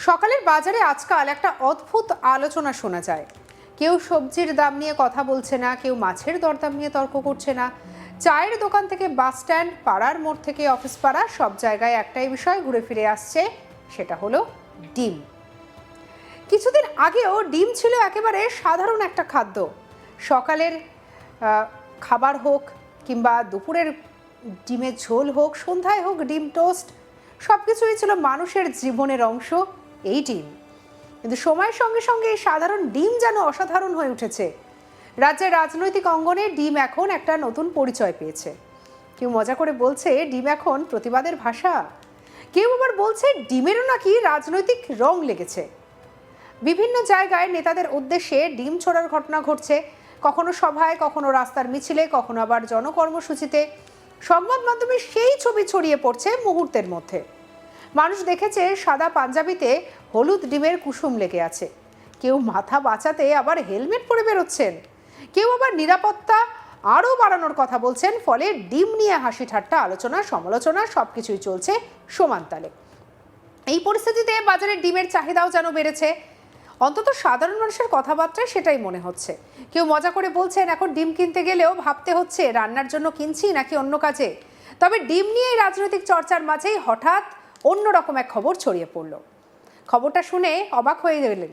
সকালের বাজারে আজকাল একটা অদ্ভুত আলোচনা শোনা যায়। কেউ সবজির দাম নিয়ে কথা বলছে না, কেউ মাছের দরদাম নিয়ে তর্ক করছে না। চায়ের দোকান থেকে বাস স্ট্যান্ড, পাড়ার মোড় থেকে অফিস পাড়া, সব জায়গায় একটাই বিষয় ঘুরে ফিরে আসছে, সেটা হলো ডিম। কিছুদিন আগেও ডিম ছিল একেবারে সাধারণ একটা খাদ্য। সকালের খাবার হোক কিংবা দুপুরের ডিমের ঝোল হোক, সন্ধ্যায় হোক ডিম টোস্ট, সব কিছুই ছিল মানুষের জীবনের অংশ এই ডিম। কিন্তু সময়ের সঙ্গে সঙ্গে এই সাধারণ ডিম যেন অসাধারণ হয়ে উঠেছে। রাজ্যের রাজনৈতিক অঙ্গনে ডিম এখন একটা নতুন পরিচয় পেয়েছে। কেউ মজা করে বলছে ডিম এখন প্রতিবাদের ভাষা, কেউ আবার বলছে ডিমেরও নাকি রাজনৈতিক রং লেগেছে। বিভিন্ন জায়গায় নেতাদের উদ্দেশ্যে ডিম ছোড়ার ঘটনা ঘটছে, কখনো সভায়, কখনো রাস্তার মিছিলে, কখনো আবার জনকর্মসূচিতে। সংবাদ মাধ্যমে সেই ছবি ছড়িয়ে পড়ছে মুহূর্তের মধ্যে। মানুষ দেখেছে সাদা পাঞ্জাবিতে হলুদ ডিমের কুসুম লেগে আছে, কেউ মাথা বাঁচাতে আবার হেলমেট পরে বেরোচ্ছেন, কেউ আবার নিরাপত্তা আরও বাড়ানোর কথা বলছেন। ফলে ডিম নিয়ে হাসি ঠাট্টা, আলোচনা, সমালোচনা সবকিছুই চলছে সমান তালে। এই পরিস্থিতিতে বাজারে ডিমের চাহিদাও যেন বেড়েছে। অন্তত সাধারণ মানুষের কথাবার্তায় সেটাই মনে হচ্ছে। কেউ মজা করে বলছেন এখন ডিম কিনতে গেলেও ভাবতে হচ্ছে রান্নার জন্য কিনছি নাকি অন্য কাজে। তবে ডিম নিয়ে রাজনৈতিক চর্চার মাঝেই হঠাৎ অন্যরকম এক খবর ছড়িয়ে পড়ল। খবরটা শুনে অবাক হয়ে গেলেন।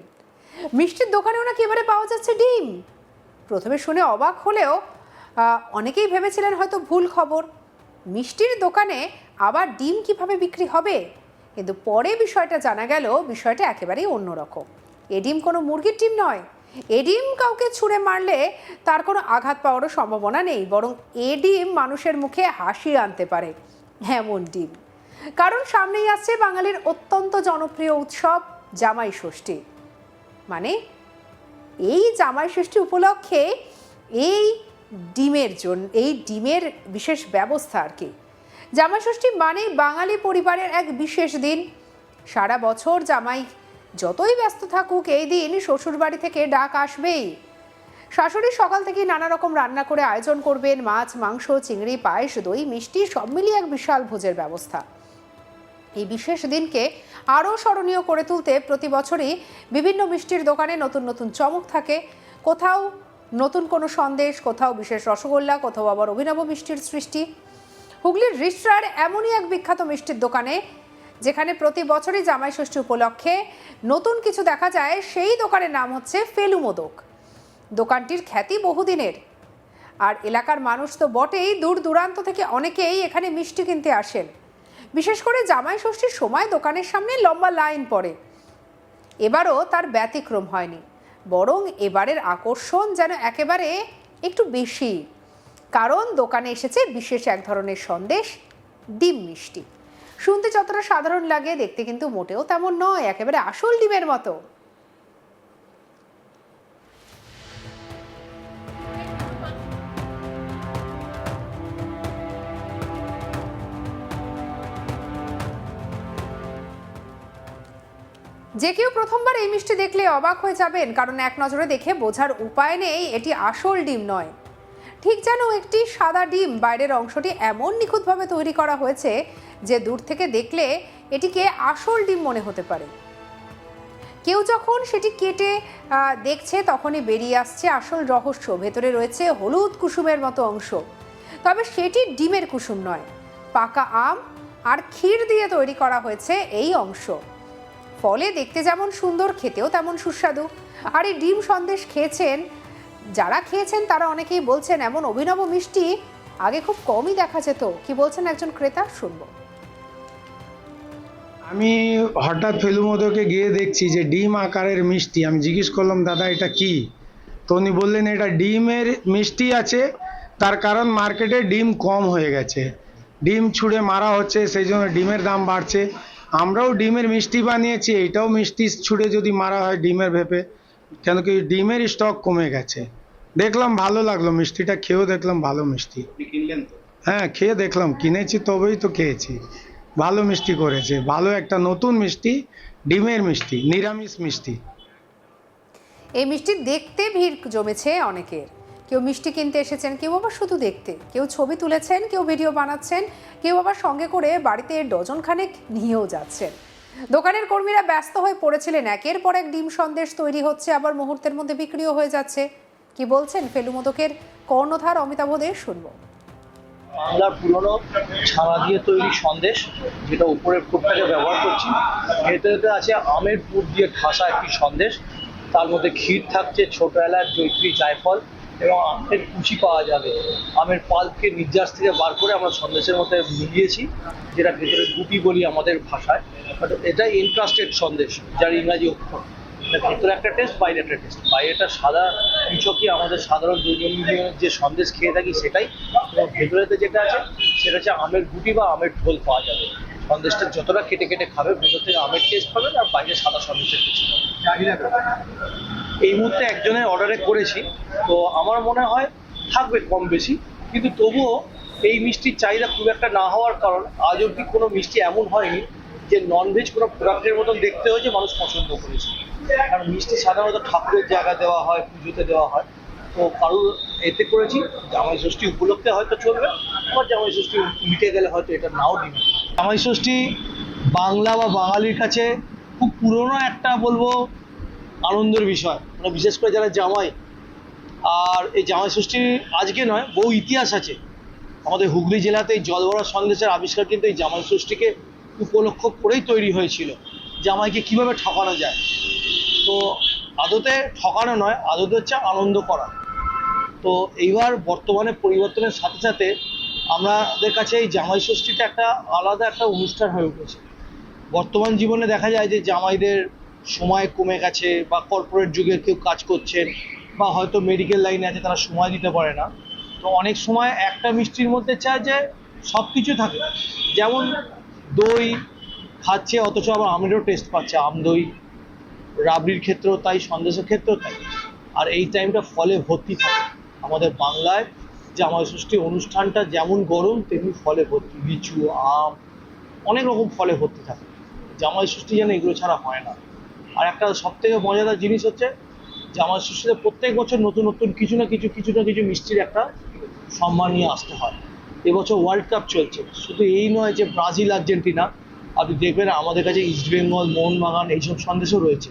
মিষ্টির দোকানেও নাকি এবারে পাওয়া যাচ্ছে ডিম। প্রথমে শুনে অবাক হলেও অনেকেই ভেবেছিলেন হয়তো ভুল খবর। মিষ্টির দোকানে আবার ডিম কিভাবে বিক্রি হবে? কিন্তু পরে বিষয়টা জানা গেল, বিষয়টা একেবারেই অন্যরকম। এ ডিম কোনো মুরগির ডিম নয়। এ ডিম কাউকে ছুঁড়ে মারলে তার কোনো আঘাত পাওয়ারও সম্ভাবনা নেই, বরং এ ডিম মানুষের মুখে হাসি আনতে পারে এমন ডিম। কারণ সামনেই আসছে বাঙালির অত্যন্ত জনপ্রিয় উৎসব জামাই ষষ্ঠী। মানে এই জামাই ষষ্ঠী উপলক্ষে এই ডিমের বিশেষ ব্যবস্থা আর কি। জামাই ষষ্ঠী মানে বাঙালি পরিবারের এক বিশেষ দিন। সারা বছর জামাই যতই ব্যস্ত থাকুক, এই দিন শ্বশুর বাড়ি থেকে ডাক আসবেই। শাশুড়ি সকাল থেকে নানা রকম রান্না করে আয়োজন করবেন, মাছ, মাংস, চিংড়ি, পায়েস, দই, মিষ্টি, সব মিলিয়ে এক বিশাল ভোজের ব্যবস্থা। এই বিশেষ দিনকে আরও স্মরণীয় করে তুলতে প্রতি বছরই বিভিন্ন মিষ্টির দোকানে নতুন নতুন চমক থাকে। কোথাও নতুন কোনো সন্দেশ, কোথাও বিশেষ রসগোল্লা, কোথাও আবার অভিনব মিষ্টির সৃষ্টি। হুগলির রিষড়ার এমনই এক বিখ্যাত মিষ্টির দোকানে, যেখানে প্রতি বছরই জামাই ষষ্ঠী উপলক্ষে নতুন কিছু দেখা যায়, সেই দোকানের নাম হচ্ছে ফেলু মোদক। দোকানটির খ্যাতি বহুদিনের, আর এলাকার মানুষ তো বটেই, দূর দূরান্ত থেকে অনেকেই এখানে মিষ্টি কিনতে আসেন। বিশেষ করে জামাই ষষ্ঠীর সময় দোকানের সামনে লম্বা লাইন পড়ে। এবারও তার ব্যতিক্রম হয়নি, বরং এবারের আকর্ষণ যেন একেবারে একটু বেশি। কারণ দোকানে এসেছে বিশেষ এক ধরনের সন্দেশ, ডিম মিষ্টি। শুনতে যতটা সাধারণ লাগে, দেখতে কিন্তু মোটেও তেমন নয়, একেবারে আসল ডিমের মতো। যে কেউ প্রথমবার এই মিষ্টি দেখলে অবাক হয়ে যাবেন, কারণ এক নজরে দেখে বোঝার উপায় নেই এটি আসল ডিম নয়। ঠিক যেন একটি সাদা ডিম, বাইরের অংশটি এমন নিখুঁতভাবে তৈরি করা হয়েছে যে দূর থেকে দেখলে এটিকে আসল ডিম মনে হতে পারে। কেউ যখন সেটি কেটে দেখছে, তখনই বেরিয়ে আসছে আসল রহস্য। ভেতরে রয়েছে হলুদ কুসুমের মতো অংশ, তবে সেটি ডিমের কুসুম নয়, পাকা আম আর ক্ষীর দিয়ে তৈরি করা হয়েছে এই অংশ। ফলে দেখতে যেমন সুন্দর, খেতেও তেমন সুস্বাদু। আর এই ডিম সন্দেশ যারা খেয়েছেন তারা অনেকেই বলছেন এমন অভিনব মিষ্টি আগে খুব কমই দেখা যেত। কি বলছেন একজন ক্রেতা, শুনবো। আমি হঠাৎ ফেলু মোদকে গিয়ে দেখছি যে ডিম আকারের মিষ্টি। আমি জিজ্ঞেস করলাম দাদা এটা কি? তো উনি বললেন এটা ডিমের মিষ্টি আছে, তার কারণ মার্কেটে ডিম কম হয়ে গেছে, ডিম ছুঁড়ে মারা হচ্ছে, সেই জন্য ডিমের দাম বাড়ছে। আমরাও ডিমের মিষ্টি বানিয়েছি, এটাও মিষ্টি ছুঁড়ে যদি মারা হয় ডিমের ভেপে, কেন কি ডিমের স্টক কমে গেছে। দেখলাম ভালো লাগলো, মিষ্টিটা খেয়েও দেখলাম ভালো মিষ্টি। কিনলেন তো? হ্যাঁ, খেয়ে দেখলাম, কিনেছি তবেই তো খেয়েছি। ভালো মিষ্টি করেছে, ভালো একটা নতুন মিষ্টি, ডিমের মিষ্টি, নিরামিষ মিষ্টি। এই মিষ্টি দেখতে ভিড় জমেছে অনেকের। কেউ মিষ্টি কিনতে এসেছেন, কেউ আবার শুধু দেখতে, কেউ ছবি তুলেছেন, কেউ ভিডিও বানাচ্ছেন, কেউ আবার সঙ্গে করে বাড়িতে ডজন খানেক নিয়েও যাচ্ছেন। দোকানের কর্মীরা ব্যস্ত হয়ে পড়েছিলেন, একের পর এক ডিম সন্দেশ তৈরি হচ্ছে, আবার মুহূর্তের মধ্যে বিক্রিও হয়ে যাচ্ছে। কি বলছেন ফেলু মোদকের কর্ণধার অমিতাভ দে, শুনবো। বাংলার পুরনো ছানা দিয়ে তৈরি সন্দেশ, যেটা উপরের পুরটাকে ব্যবহার করছি। ভেতরেতে আছে আমের পুর দিয়ে ঠাসা একটি সন্দেশ, তার মধ্যে ক্ষীর থাকছে, ছোট এলাচ, জয়িত্রী, জায়ফল এবং আমের কুচি পাওয়া যাবে। আমের পাল্পকে নির্যাস থেকে বার করে আমরা সন্দেশের মধ্যে মিলিয়েছি, যেটা ভেতরে গুটি বলি আমাদের ভাষায়। বাট এটা এনক্রাস্টেড সন্দেশ, যার ইংরাজি অক্ষর। ভেতরে একটা টেস্ট, বাইরে একটা টেস্ট। বাইরেটা সাদা নিছকই আমাদের সাধারণ দৈনন্দিন যে সন্দেশ খেয়ে থাকি সেটাই, এবং ভেতরেতে যেটা আছে সেটা হচ্ছে আমের গুটি বা আমের ঢোল পাওয়া যাবে। সন্দেশটা যতটা কেটে কেটে খাবে, ভেতর থেকে আমের টেস্ট পাবেন আর বাইরে সাদা সন্দেশের টেস্ট পাবেন। এই মুহূর্তে একজনের অর্ডারে করেছি, তো আমার মনে হয় থাকবে কম বেশি, কিন্তু তবুও এই মিষ্টির চাহিদা খুব একটা না হওয়ার কারণ আজ অব্দি কোনো মিষ্টি এমন হয়নি যে ননভেজ কোনো প্রোডাক্টের মতন দেখতে হয়েছে মানুষ পছন্দ করেছে। কারণ মিষ্টি সাধারণত ঠাকুরের জায়গায় দেওয়া হয়, পুজোতে দেওয়া হয়। তো কারোর এতে করেছি জামাই ষষ্ঠী উপলক্ষে হয়তো চলবে, আবার জামাই ষষ্ঠী মিটে গেলে হয়তো এটা নাও দিবে। জামাই ষষ্ঠী বাংলা বা বাঙালির কাছে খুব পুরনো একটা বলবো আনন্দের বিষয়, মানে বিশেষ করে যারা জামাই। আর এই জামাই ষষ্ঠী আজকে নয়, বহু ইতিহাস আছে। আমাদের হুগলি জেলাতে এই জলভরা সন্দেশের আবিষ্কার কিন্তু এই জামাই ষষ্ঠীকে উপলক্ষ করেই তৈরি হয়েছিল, জামাইকে কিভাবে ঠকানো যায়। তো আদতে ঠকানো নয়, আদতে হচ্ছে আনন্দ করা। তো এইবার বর্তমানে পরিবর্তনের সাথে সাথে আমাদের কাছে এই জামাই ষষ্ঠীটা একটা আলাদা একটা অনুষ্ঠান হয়ে উঠেছে। বর্তমান জীবনে দেখা যায় যে জামাইদের সময় কমে গেছে, বা কর্পোরেট যুগে কেউ কাজ করছেন, বা হয়তো মেডিকেল লাইনে আছে, তারা সময় দিতে পারে না। তো অনেক সময় একটা মিষ্টির মধ্যে চায় যে সব কিছু থাকে, যেমন দই খাচ্ছে অথচ আবার আমেরও টেস্ট পাচ্ছে, আম দই। রাবড়ির ক্ষেত্রেও তাই, সন্দেশের ক্ষেত্রেও তাই। আর এই টাইমটা ফলে ভর্তি থাকে। আমাদের বাংলায় জামাই ষষ্ঠী অনুষ্ঠানটা যেমন গরম তেমনি ফলে ভর্তি, লিচু, আম, অনেক রকম ফলে ভর্তি থাকে। জামাই ষষ্ঠী যেন এগুলো ছাড়া হয় না। আর একটা সব থেকে মজাদার জিনিস হচ্ছে জামাই ষষ্ঠীতে প্রত্যেক বছর নতুন নতুন কিছু না কিছু মিষ্টির একটা সম্মান নিয়ে আসতে হয়। এবছর ওয়ার্ল্ড কাপ চলছে, শুধু এই নয় যে ব্রাজিল, আর্জেন্টিনা, আপনি দেখবেন আমাদের কাছে ইস্টবেঙ্গল, মোহনবাগান এইসব সন্দেশও রয়েছে।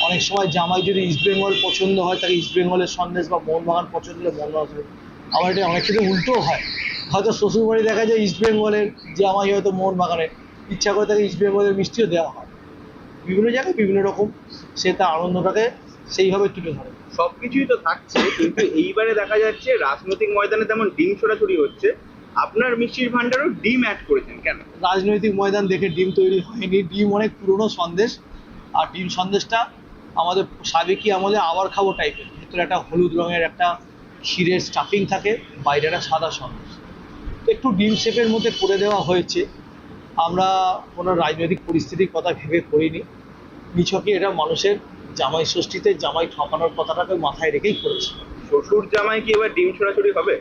অনেক সময় জামাই যদি ইস্টবেঙ্গল পছন্দ হয়, তাকে ইস্টবেঙ্গলের সন্দেশ, বা মোহনবাগান পছন্দ হলে মোহনবাগান। আবার এটা অনেক ক্ষেত্রে উল্টোও হয়, হয়তো শ্বশুরবাড়ি দেখা যায় ইস্টবেঙ্গলের, জামাই হয়তো মোহনবাগানের, ইচ্ছা করে তাকে ইস্টবেঙ্গলের মিষ্টিও দেওয়া হয়। বিভিন্ন জায়গায় বিভিন্ন রকম সে তার আনন্দটাকে সেইভাবে তুলে ধরে। সবকিছুই তো থাকছে, কিন্তু এইবারে দেখা যাচ্ছে রাজনৈতিক ময়দানে তেমন ডিম ছোড়াছুড়ি হচ্ছে, আপনার মিষ্টির ভান্ডারও ডিম অ্যাড করেছেন কেন? রাজনৈতিক ময়দান দেখে ডিম তৈরি হয়নি, ডিম অনেক পুরনো সন্দেশ। আর ডিম সন্দেশটা আমাদের সাবেকি আমলে আবার খাবো টাইপের। ভেতরে একটা হলুদ রঙের একটা ক্ষীরের স্টাফিং থাকে, বাইরে একটা সাদা সন্দেশ। তো একটু ডিম শেপের মধ্যে করে দেওয়া হয়েছে। আমরা কোনো রাজনৈতিক পরিস্থিতির কথা ভেবে করিনি, নিছকই এটা মানুষের জামাই ষষ্ঠীতে জামাই ঠকানোর কথাটাকে মাথায় রেখেই করেছি। শ্বশুর জামাই কি এবার ডিম ছোড়াছুড়ি হবে?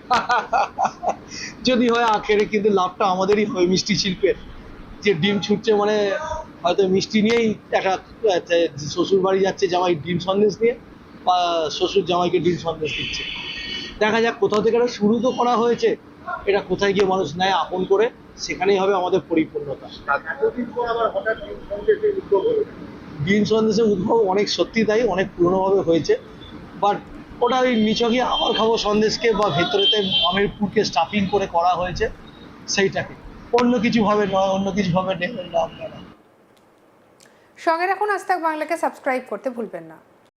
যদি হয় আখেরে, কিন্তু লাভটা আমাদেরই হয় মিষ্টি শিল্পের, যে ডিম ছুটছে মানে হয়তো মিষ্টি নিয়েই একটা শ্বশুর বাড়ি যাচ্ছে জামাই ডিম সন্দেশ নিয়ে, বা শ্বশুর জামাইকে ডিম সন্দেশ দিচ্ছে। দেখা যাক, কোথাও থেকে এটা শুরু তো করা হয়েছে, এটা কোথায় গিয়ে মানুষ নেয় আপন করে, সেখানেই হবে আমাদের পরিপূর্ণতা। এতদিন পর আবার হঠাৎ ডিম সন্দেশের উদ্যোগ হলো। ডিম সন্দেশের উদ্ভব অনেক সত্যি তাই, অনেক পুরনোভাবে হয়েছে। বাট ওটা ওই নিছকই আবার খাবো সন্দেশকে, বা ভেতরেতে আমের পুরকে স্টাফিং করে করা হয়েছে সেইটাকে, অন্য কিছু ভাবে নয়, অন্য কিছু ভাবে নেবেন না আপনারা। সঙ্গে রাখুন আজ তাক বাংলাকে, সাবস্ক্রাইব করতে ভুলবেন না।